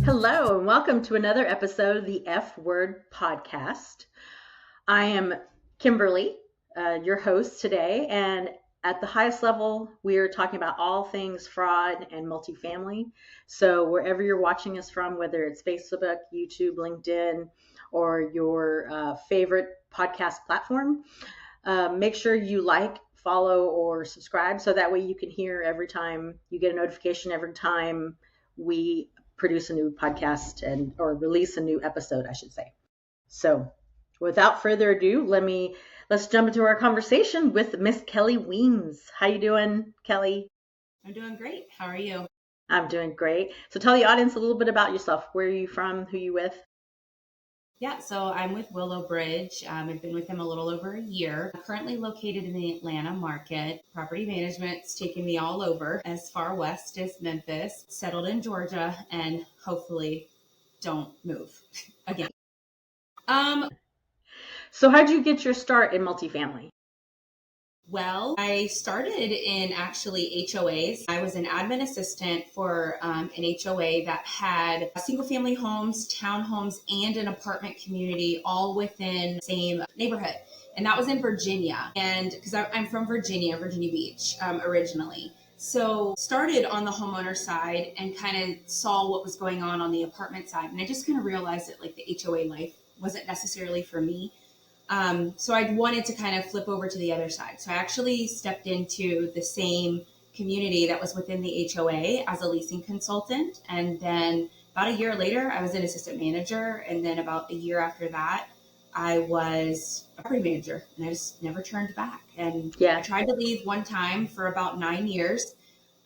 Hello, and welcome to another episode of the F-Word podcast. I am Kimberly, your host today, and at the highest level, we are talking about all things fraud and multifamily. So wherever you're watching us from, whether it's Facebook, YouTube, LinkedIn, or your favorite podcast platform, make sure you like, follow, or subscribe so that way you can hear every time you get a notification every time we produce a new podcast or release a new episode, I should say. So without further ado, let's jump into our conversation with Miss Kelly Weems. How you doing, Kelly? I'm doing great. How are you? I'm doing great. So tell the audience a little bit about yourself. Where are you from? Who are you with? Yeah, so I'm with Willow Bridge. I've been with them a little over a year. I'm currently located in the Atlanta market. Property management's taken me all over, as far west as Memphis, settled in Georgia, and hopefully don't move again. So how'd you get your start in multifamily? Well, I started in actually HOAs. I was an admin assistant for an HOA that had single family homes, townhomes, and an apartment community all within the same neighborhood. And that was in Virginia. And because I'm from Virginia Beach originally. So started on the homeowner side and kind of saw what was going on the apartment side. And I just kind of realized that like the HOA life wasn't necessarily for me. So I wanted to kind of flip over to the other side. So I actually stepped into the same community that was within the HOA as a leasing consultant. And then about a year later, I was an assistant manager. And then about a year after that, I was a property manager, and I just never turned back. And I tried to leave one time for about 9 years.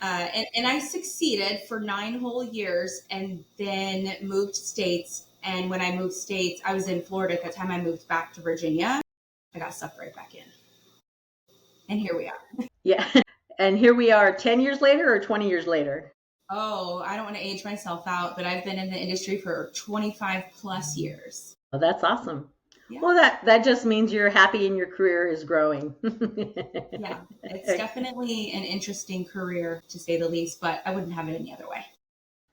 And I succeeded for 9 whole years and then moved states. And when I moved states, I was in Florida at the time. I moved back to Virginia. I got sucked right back in. And here we are. Yeah. And here we are 10 years later or 20 years later? Oh, I don't want to age myself out, but I've been in the industry for 25 plus years. Oh, that's awesome. Yeah. Well, that just means you're happy and your career is growing. Yeah, it's definitely an interesting career to say the least, but I wouldn't have it any other way.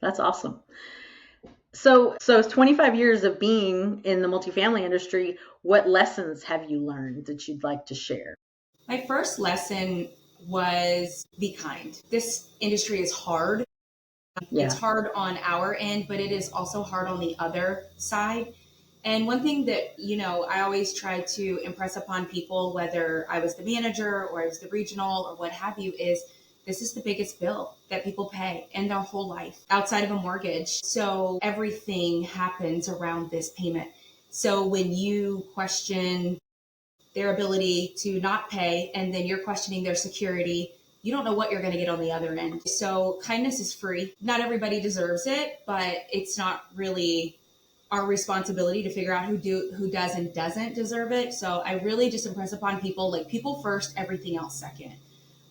That's awesome. So it's 25 years of being in the multifamily industry. What lessons have you learned that you'd like to share? My first lesson was be kind. This industry is hard. Yeah. It's hard on our end, but it is also hard on the other side. And one thing that, I always try to impress upon people, whether I was the manager or I was the regional or what have you, is this is the biggest bill that people pay in their whole life outside of a mortgage. So everything happens around this payment. So when you question their ability to not pay and then you're questioning their security, you don't know what you're going to get on the other end. So kindness is free. Not everybody deserves it, but it's not really our responsibility to figure out who does and doesn't deserve it. So I really just impress upon people, like people first, everything else second,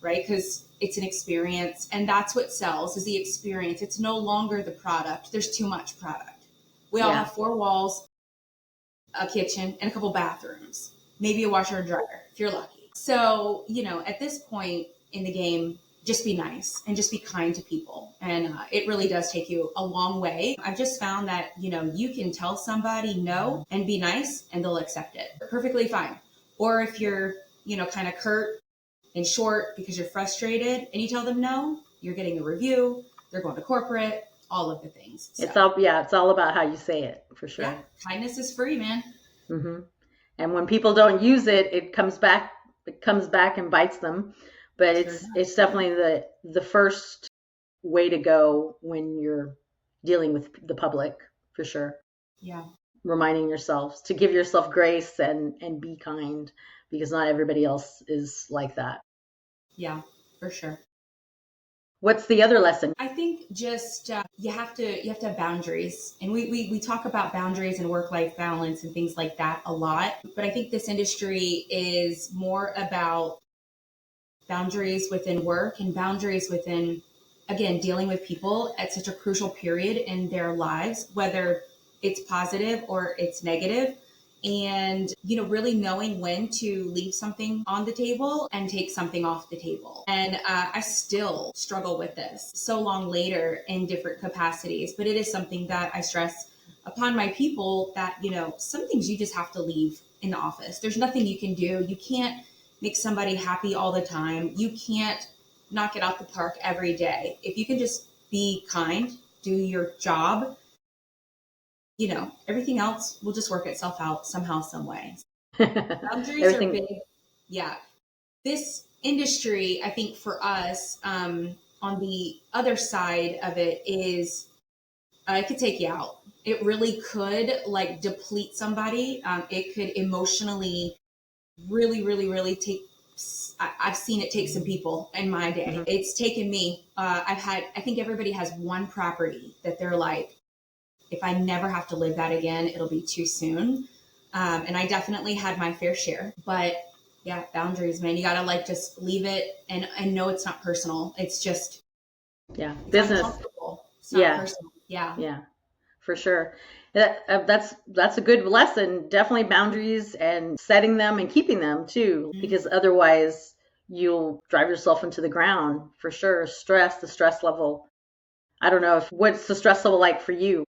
right? Because it's an experience, and that's what sells is the experience. It's no longer the product. There's too much product. We all have 4 walls, a kitchen, and a couple bathrooms, maybe a washer and dryer if you're lucky. So, at this point in the game, just be nice and just be kind to people. And it really does take you a long way. I've just found that, you can tell somebody no and be nice and they'll accept it. Perfectly fine. Or if you're, kind of curt and short because you're frustrated and you tell them no, you're getting a review, they're going to corporate, all of the things. So. It's all about how you say it, for sure. Yeah, kindness is free, man. Mm-hmm. And when people don't use it, it comes back and bites them. But it's definitely the first way to go when you're dealing with the public, for sure. Yeah. Reminding yourselves to give yourself grace and be kind, because not everybody else is like that. Yeah, for sure. What's the other lesson? I think just you have to have boundaries, and we talk about boundaries and work-life balance and things like that a lot. But I think this industry is more about boundaries within work and boundaries within, again, dealing with people at such a crucial period in their lives, whether it's positive or it's negative. and, really knowing when to leave something on the table and take something off the table. And I still struggle with this so long later in different capacities, but it is something that I stress upon my people that, some things you just have to leave in the office. There's nothing you can do. You can't make somebody happy all the time. You can't knock it out the park every day. If you can just be kind, do your job, everything else will just work itself out somehow, some way. Boundaries are big. Yeah. This industry, I think for us, on the other side of it is, it could take you out. It really could deplete somebody. It could emotionally really, really, really I've seen it take some people in my day. Mm-hmm. It's taken me. I think everybody has one property that they're like, if I never have to live that again, it'll be too soon. And I definitely had my fair share, but yeah, boundaries, man. You got to just leave it and know it's not personal. It's just, business. Uncomfortable. It's not personal. Yeah, for sure. That's a good lesson. Definitely boundaries and setting them and keeping them too, because otherwise you'll drive yourself into the ground for sure. The stress level. I don't know what's the stress level like for you?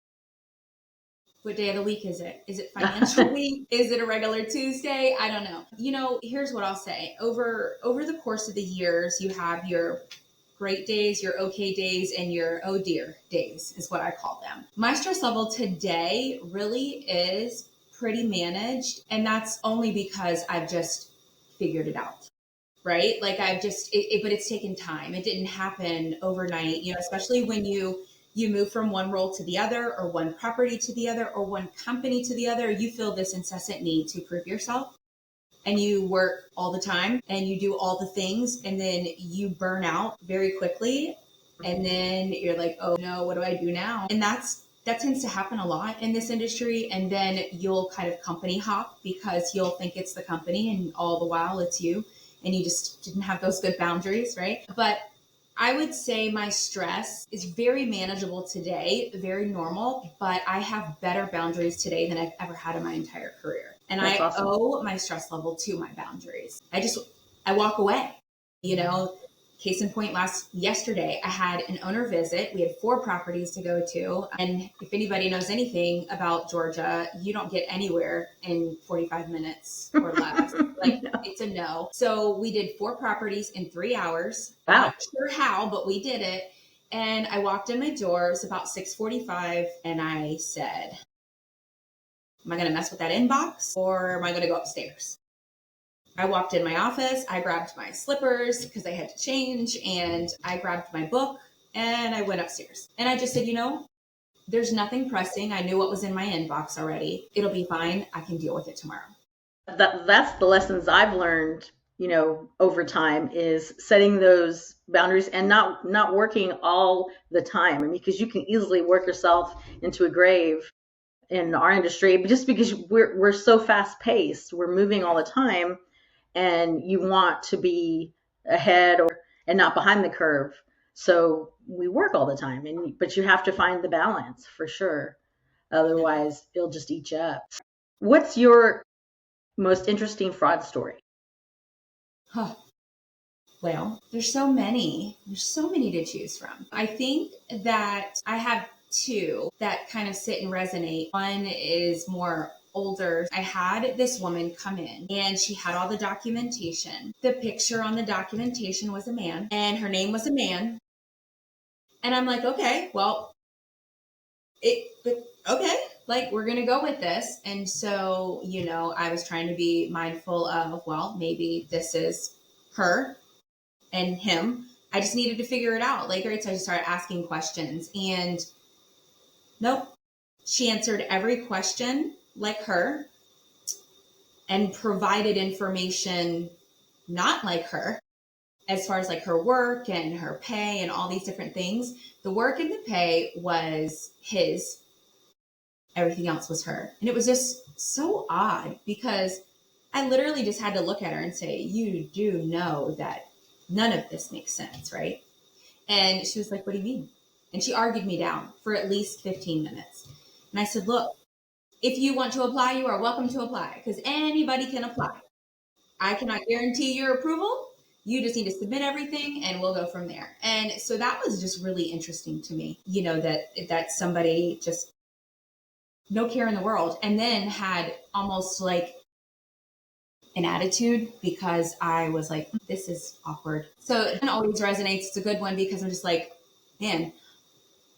What day of the week is it? Is it financial week? Is it a regular Tuesday? I don't know. Here's what I'll say. Over the course of the years, you have your great days, your okay days, and your oh dear days is what I call them. My stress level today really is pretty managed. And that's only because I've just figured it out, right? But it's taken time. It didn't happen overnight, especially when you move from one role to the other, or one property to the other, or one company to the other. You feel this incessant need to prove yourself, and you work all the time and you do all the things, and then you burn out very quickly. And then you're like, oh no, what do I do now? And that tends to happen a lot in this industry. And then you'll kind of company hop because you'll think it's the company and all the while it's you, and you just didn't have those good boundaries, right? But I would say my stress is very manageable today, very normal, but I have better boundaries today than I've ever had in my entire career. And that's awesome. Owe my stress level to my boundaries. I walk away, Case in point, yesterday, I had an owner visit. We had 4 properties to go to. And if anybody knows anything about Georgia, you don't get anywhere in 45 minutes or less. No. It's a no. So we did 4 properties in 3 hours. Wow. I'm not sure how, but we did it. And I walked in my door. It was about 6:45. And I said, am I going to mess with that inbox, or am I going to go upstairs? I walked in my office, I grabbed my slippers because I had to change, and I grabbed my book and I went upstairs. And I just said, there's nothing pressing. I knew what was in my inbox already. It'll be fine. I can deal with it tomorrow. That's the lessons I've learned, over time, is setting those boundaries and not working all the time. Because you can easily work yourself into a grave in our industry, but just because we're so fast paced, we're moving all the time. And you want to be ahead and not behind the curve. So we work all the time, but you have to find the balance for sure. Otherwise, it'll just eat you up. What's your most interesting fraud story? Well, there's so many. There's so many to choose from. I think that I have 2 that kind of sit and resonate. One is more older. I had this woman come in and she had all the documentation. The picture on the documentation was a man and her name was a man. And I'm like, okay, well, okay, we're going to go with this. And so, I was trying to be mindful of, well, maybe this is her and him. I just needed to figure it out. Right? So I just started asking questions, and nope, she answered every question like her and provided information not like her, as far as her work and her pay and all these different things. The work and the pay was his. Everything else was her. And it was just so odd, because I literally just had to look at her and say, you do know that none of this makes sense, right? And she was like, what do you mean? And she argued me down for at least 15 minutes. And I said, look, If you want to apply, you are welcome to apply because anybody can apply. I cannot guarantee your approval. You just need to submit everything and we'll go from there. And so that was just really interesting to me, that somebody just no care in the world and then had almost like an attitude because I was like, this is awkward. So it always resonates. It's a good one because I'm just like, man,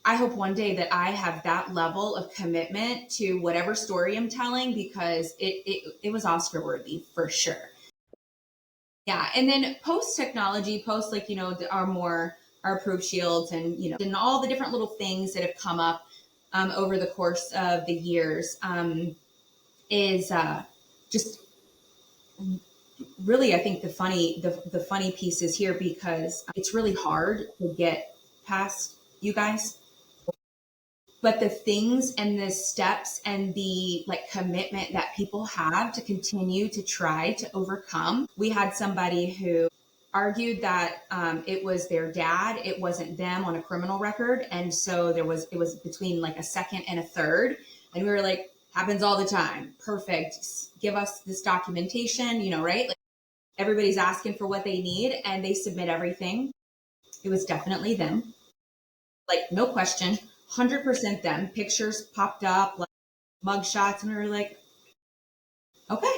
I hope one day that I have that level of commitment to whatever story I'm telling because it was Oscar worthy for sure. Yeah. And then post technology, post like, our ApproveShields and all the different little things that have come up over the course of the years is just really, I think the funny piece is here because it's really hard to get past you guys. But the things and the steps and the like commitment that people have to continue to try to overcome. We had somebody who argued that it was their dad, it wasn't them on a criminal record, and so it was between like a second and a third, and we were like, happens all the time. Perfect. Give us this documentation, right? Like everybody's asking for what they need, and they submit everything. It was definitely them, like no question. 100% them. Pictures popped up, like mug shots, and we were like, okay.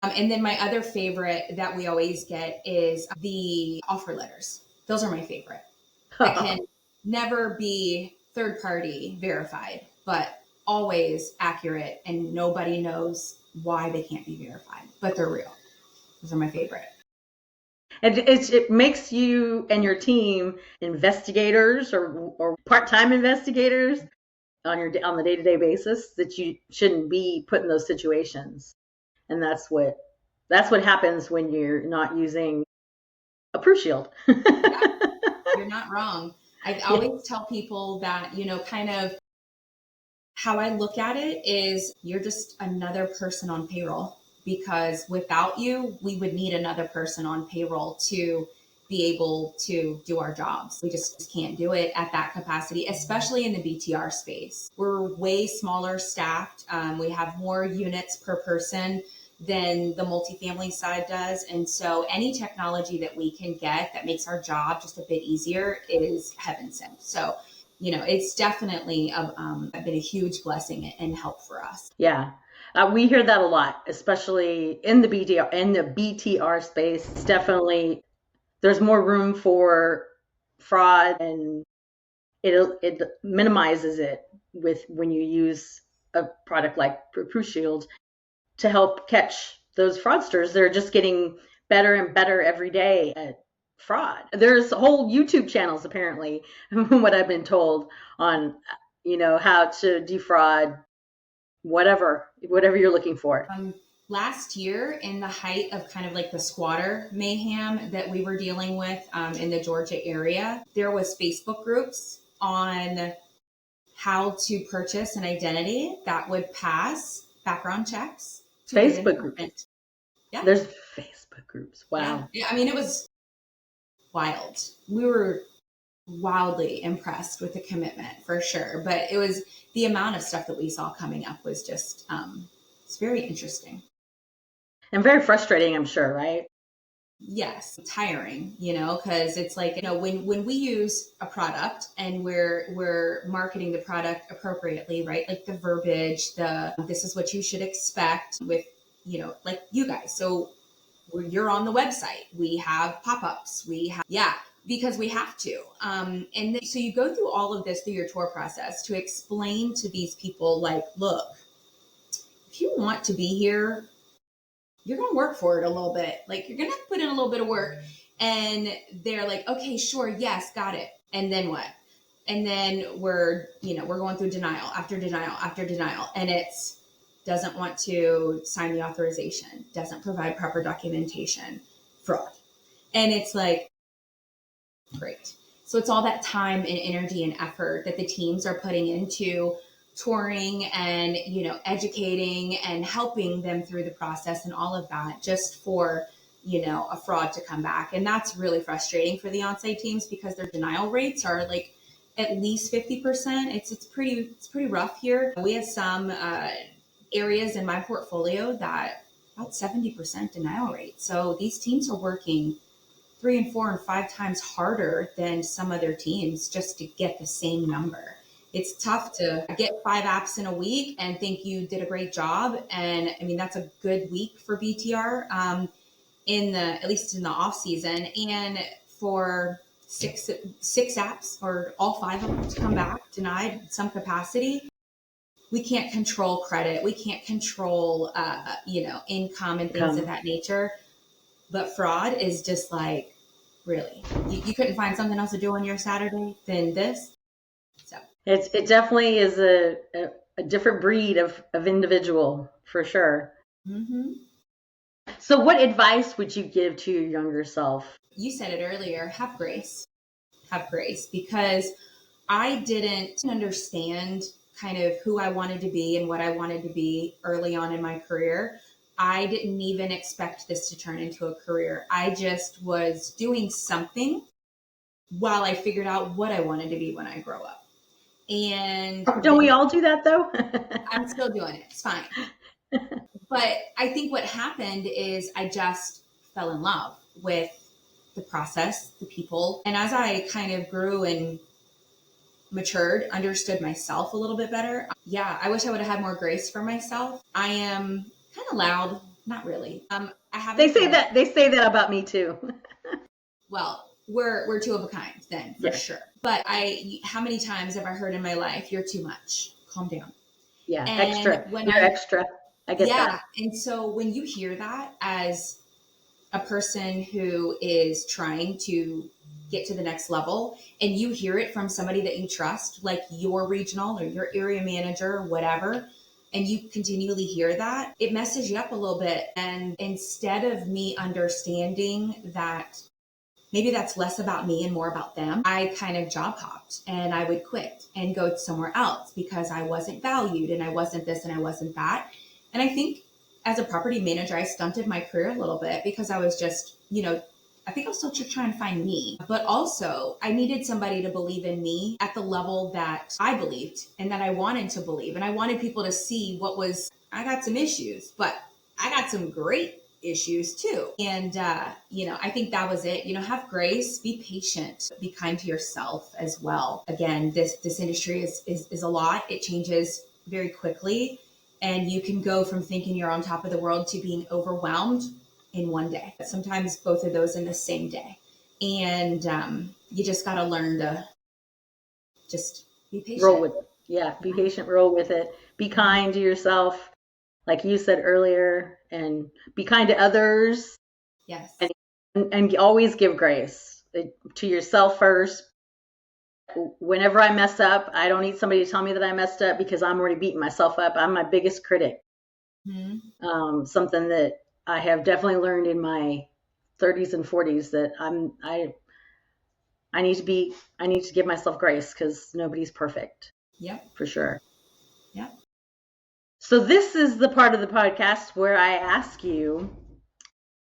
And then my other favorite that we always get is the offer letters. Those are my favorite. That can never be third party verified, but always accurate, and nobody knows why they can't be verified, but they're real. Those are my favorite. And it makes you and your team investigators or part-time investigators on the day-to-day basis that you shouldn't be put in those situations. And that's what happens when you're not using ApproveShield. You're not wrong. I always tell people that, kind of how I look at it is you're just another person on payroll. Because without you, we would need another person on payroll to be able to do our jobs. We just can't do it at that capacity, especially in the BTR space. We're way smaller staffed. We have more units per person than the multifamily side does. And so any technology that we can get that makes our job just a bit easier is heaven sent. So, it's definitely been a huge blessing and help for us. Yeah. We hear that a lot, especially in the BTR space. It's definitely, there's more room for fraud, and it minimizes it when you use a product like ApproveShield to help catch those fraudsters. They're just getting better and better every day at fraud. There's whole YouTube channels, apparently, what I've been told, on how to defraud whatever you're looking for. Last year, in the height of kind of like the squatter mayhem that we were dealing with in the Georgia area, there was Facebook groups on how to purchase an identity that would pass background checks. Facebook groups. Yeah. There's Facebook groups. Wow. Yeah. I mean, it was wild. We were wildly impressed with the commitment for sure. But it was the amount of stuff that we saw coming up was just, it's very interesting. And very frustrating, I'm sure, right? Yes, tiring, because it's like, when we use a product and we're marketing the product appropriately, right? Like the verbiage, this is what you should expect with, like you guys. So you're on the website, we have pop-ups, because we have to. And then, so you go through all of this through your tour process to explain to these people, like, look, if you want to be here, you're going to work for it a little bit. Like, you're going to put in a little bit of work. And they're like, okay, sure. Yes, got it. And then what? And then we're going through denial after denial after denial. And it's doesn't want to sign the authorization, doesn't provide proper documentation, fraud. And it's like, great. So it's all that time and energy and effort that the teams are putting into touring and, educating and helping them through the process and all of that, just for, a fraud to come back. And that's really frustrating for the on-site teams because their denial rates are like at least 50%. It's pretty rough here. We have some areas in my portfolio that about 70% denial rate. So these teams are working 3 and 4 and 5 times harder than some other teams just to get the same number. It's tough to get 5 apps in a week and think you did a great job. And I mean, that's a good week for BTR at least in the off season. And for six apps or all 5 of them to come back denied some capacity, we can't control credit. We can't control, income and things of that nature. But fraud is just like, really, you couldn't find something else to do on your Saturday than this. So it definitely is a different breed of individual for sure. Mm-hmm. So what advice would you give to your younger self? You said it earlier, have grace, because I didn't understand kind of who I wanted to be and what I wanted to be early on in my career. I didn't even expect this to turn into a career. I just was doing something while I figured out what I wanted to be when I grow up. And don't we all do that though? I'm still doing it. It's fine. But I think what happened is I just fell in love with the process, the people. And as I kind of grew and matured, understood myself a little bit better. Yeah, I wish I would have had more grace for myself. I am kind of loud. Not really. They say that about me too. Well, we're 2 of a kind then, for sure. But how many times have I heard in my life, you're too much, calm down. Yeah, and extra. You're extra. I get that. Yeah, and so when you hear that as a person who is trying to get to the next level, and you hear it from somebody that you trust, like your regional or your area manager or whatever, and you continually hear that, it messes you up a little bit. And instead of me understanding that maybe that's less about me and more about them, I kind of job hopped and I would quit and go somewhere else because I wasn't valued and I wasn't this and I wasn't that. And I think as a property manager, I stunted my career a little bit because I was just, I think I was still trying to find me. But also, I needed somebody to believe in me at the level that I believed and that I wanted to believe. And I wanted people to see I got some issues, but I got some great issues too. And, I think that was it. Have grace, be patient, be kind to yourself as well. Again, this industry is a lot. It changes very quickly. And you can go from thinking you're on top of the world to being overwhelmed in one day. Sometimes both of those in the same day. And you just got to learn to just be patient. Roll with it. Yeah, be patient, roll with it. Be kind to yourself, like you said earlier, and be kind to others. Yes. And always give grace to yourself first. Whenever I mess up, I don't need somebody to tell me that I messed up because I'm already beating myself up. I'm my biggest critic. Mm-hmm. Something that I have definitely learned in my 30s and 40s that I need to give myself grace because nobody's perfect. Yep. For sure. Yep. So this is the part of the podcast where I ask you,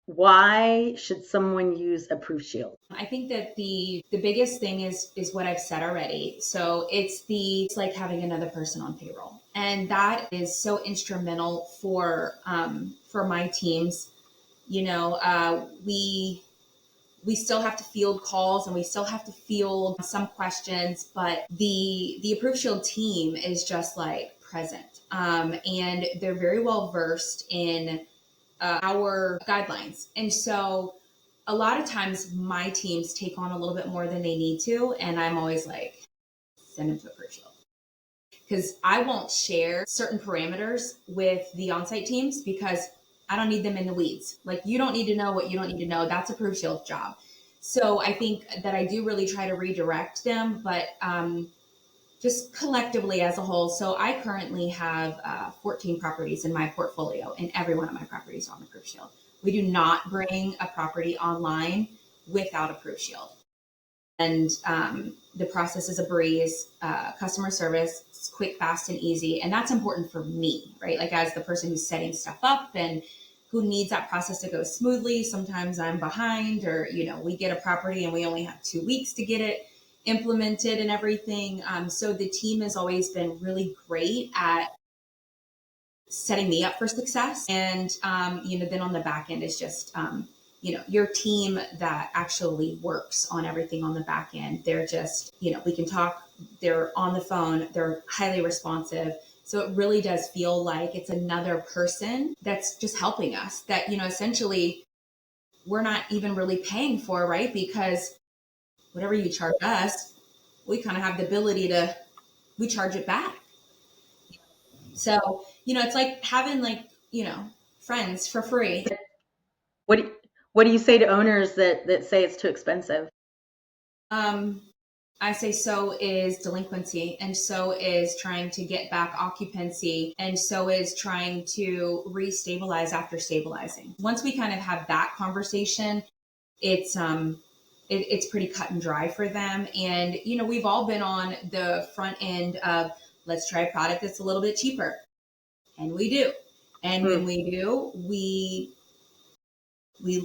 why should someone use ApproveShield? I think that the biggest thing is what I've said already. So it's like having another person on payroll. And that is so instrumental for my teams. We still have to field calls and we still have to field some questions, but the ApproveShield team is just like present. And they're very well versed in our guidelines. And so a lot of times my teams take on a little bit more than they need to. And I'm always like, send them to ApproveShield. Because I won't share certain parameters with the on-site teams because I don't need them in the weeds. Like, you don't need to know what you don't need to know. That's ApproveShield's job. So I think that I do really try to redirect them, but just collectively as a whole. So I currently have 14 properties in my portfolio, and every one of my properties are on ApproveShield. We do not bring a property online without ApproveShield. And the process is a breeze. Customer service, it's quick, fast, and easy. And that's important for me, right? Like, as the person who's setting stuff up and who needs that process to go smoothly. Sometimes I'm behind, or, we get a property and we only have 2 weeks to get it. implemented and everything. So the team has always been really great at setting me up for success. And, then on the back end is just, your team that actually works on everything on the back end. They're just, we can talk, they're on the phone, they're highly responsive. So it really does feel like it's another person that's just helping us that, essentially we're not even really paying for, right? Because whatever you charge us, we kind of have the ability we charge it back. So, it's like having friends for free. What do you say to owners that say it's too expensive? I say so is delinquency, and so is trying to get back occupancy, and so is trying to restabilize after stabilizing. Once we kind of have that conversation, it's pretty cut and dry for them. And, we've all been on the front end of let's try a product that's a little bit cheaper. And we do. And when we do, we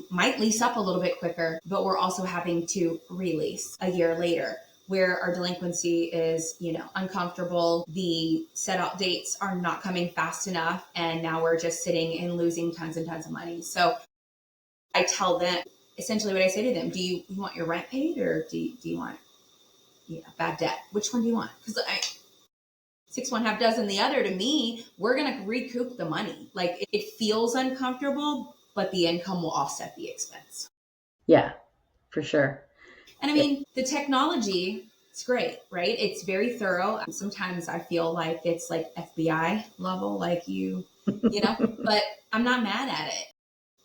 might lease up a little bit quicker, but we're also having to release a year later where our delinquency is, uncomfortable. The set out dates are not coming fast enough. And now we're just sitting and losing tons and tons of money. So I tell them, essentially what I say to them, do you want your rent paid or do you want bad debt? Which one do you want? Because 6 1 half dozen the other. To me, we're going to recoup the money. Like it feels uncomfortable, but the income will offset the expense. Yeah, for sure. And the technology, it's great, right? It's very thorough. Sometimes I feel like it's like FBI level, like but I'm not mad at it.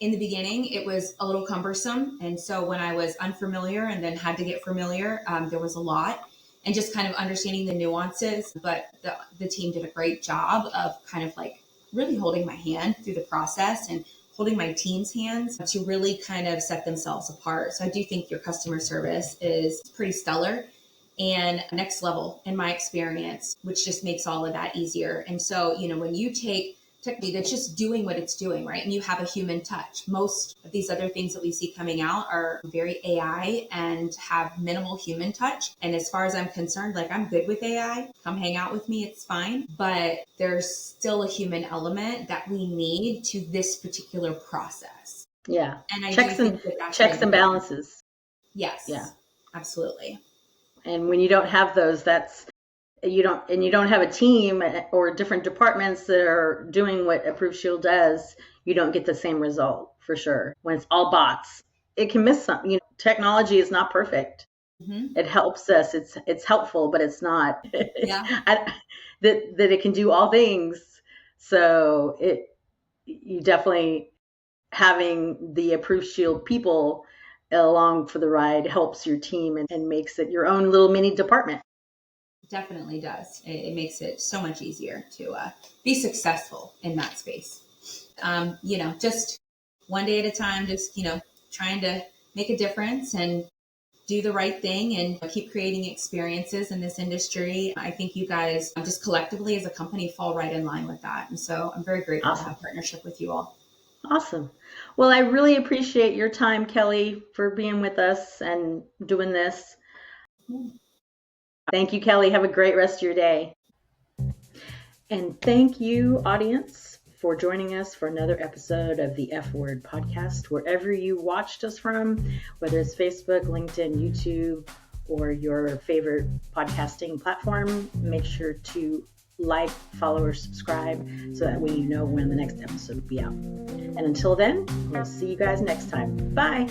In the beginning, it was a little cumbersome. And so when I was unfamiliar and then had to get familiar, there was a lot. And just kind of understanding the nuances. But the team did a great job of kind of like really holding my hand through the process and holding my team's hands to really kind of set themselves apart. So I do think your customer service is pretty stellar and next level in my experience, which just makes all of that easier. And so, when you take technology that's just doing what it's doing, right? And you have a human touch. Most of these other things that we see coming out are very AI and have minimal human touch. And as far as I'm concerned, like I'm good with AI. Come hang out with me, it's fine. But there's still a human element that we need to this particular process. Yeah. And I checks and balances. Yes. Yeah. Absolutely. And when you don't have those, you don't have a team or different departments that are doing what ApproveShield does, you don't get the same result for sure. When it's all bots, it can miss something. Technology is not perfect. Mm-hmm. It helps us. It's helpful, but it's not. Yeah. that it can do all things. So you definitely having the ApproveShield people along for the ride helps your team and makes it your own little mini department. Definitely does. It makes it so much easier to be successful in that space. Just one day at a time, just, trying to make a difference and do the right thing and keep creating experiences in this industry. I think you guys just collectively as a company fall right in line with that. And so I'm very grateful to have partnership with you all. Awesome. Well, I really appreciate your time, Kelly, for being with us and doing this. Thank you, Kelly. Have a great rest of your day. And thank you, audience, for joining us for another episode of the F Word podcast. Wherever you watched us from, whether it's Facebook, LinkedIn, YouTube, or your favorite podcasting platform, make sure to like, follow, or subscribe so that way you know when the next episode will be out. And until then, we'll see you guys next time. Bye.